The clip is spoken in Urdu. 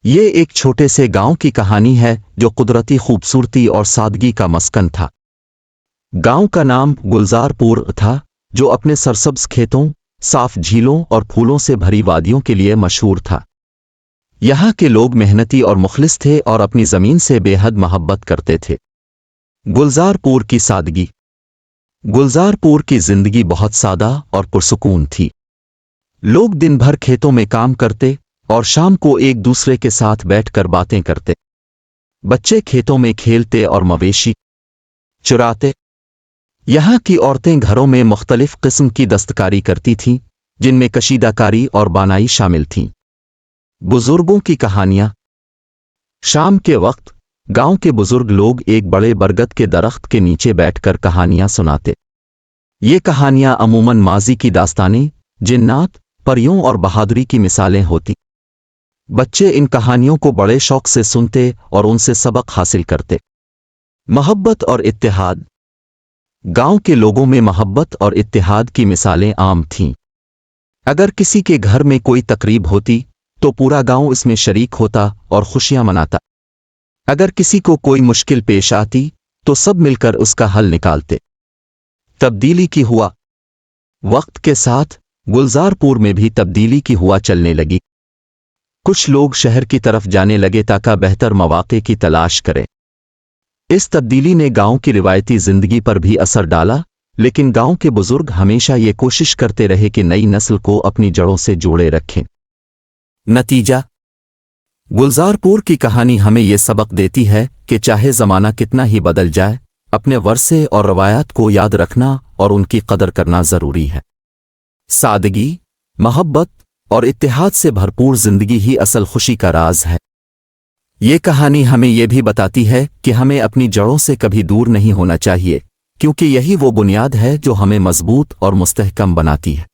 یہ ایک چھوٹے سے گاؤں کی کہانی ہے جو قدرتی خوبصورتی اور سادگی کا مسکن تھا۔ گاؤں کا نام گلزار پور تھا، جو اپنے سرسبز کھیتوں، صاف جھیلوں اور پھولوں سے بھری وادیوں کے لیے مشہور تھا۔ یہاں کے لوگ محنتی اور مخلص تھے اور اپنی زمین سے بے حد محبت کرتے تھے۔ گلزار پور کی سادگی۔ گلزار پور کی زندگی بہت سادہ اور پرسکون تھی۔ لوگ دن بھر کھیتوں میں کام کرتے اور شام کو ایک دوسرے کے ساتھ بیٹھ کر باتیں کرتے۔ بچے کھیتوں میں کھیلتے اور مویشی چراتے۔ یہاں کی عورتیں گھروں میں مختلف قسم کی دستکاری کرتی تھیں، جن میں کشیدہ کاری اور بانائی شامل تھیں۔ بزرگوں کی کہانیاں۔ شام کے وقت گاؤں کے بزرگ لوگ ایک بڑے برگد کے درخت کے نیچے بیٹھ کر کہانیاں سناتے۔ یہ کہانیاں عموماً ماضی کی داستانیں، جنات، پریوں اور بہادری کی مثالیں ہوتی۔ بچے ان کہانیوں کو بڑے شوق سے سنتے اور ان سے سبق حاصل کرتے۔ محبت اور اتحاد۔ گاؤں کے لوگوں میں محبت اور اتحاد کی مثالیں عام تھیں۔ اگر کسی کے گھر میں کوئی تقریب ہوتی تو پورا گاؤں اس میں شریک ہوتا اور خوشیاں مناتا۔ اگر کسی کو کوئی مشکل پیش آتی تو سب مل کر اس کا حل نکالتے۔ تبدیلی کی ہوا۔ وقت کے ساتھ گلزار پور میں بھی تبدیلی کی ہوا چلنے لگی۔ کچھ لوگ شہر کی طرف جانے لگے تاکہ بہتر مواقع کی تلاش کریں۔ اس تبدیلی نے گاؤں کی روایتی زندگی پر بھی اثر ڈالا، لیکن گاؤں کے بزرگ ہمیشہ یہ کوشش کرتے رہے کہ نئی نسل کو اپنی جڑوں سے جوڑے رکھیں۔ نتیجہ۔ گلزار پور کی کہانی ہمیں یہ سبق دیتی ہے کہ چاہے زمانہ کتنا ہی بدل جائے، اپنے ورثے اور روایات کو یاد رکھنا اور ان کی قدر کرنا ضروری ہے۔ سادگی، محبت اور اتحاد سے بھرپور زندگی ہی اصل خوشی کا راز ہے۔ یہ کہانی ہمیں یہ بھی بتاتی ہے کہ ہمیں اپنی جڑوں سے کبھی دور نہیں ہونا چاہیے، کیونکہ یہی وہ بنیاد ہے جو ہمیں مضبوط اور مستحکم بناتی ہے۔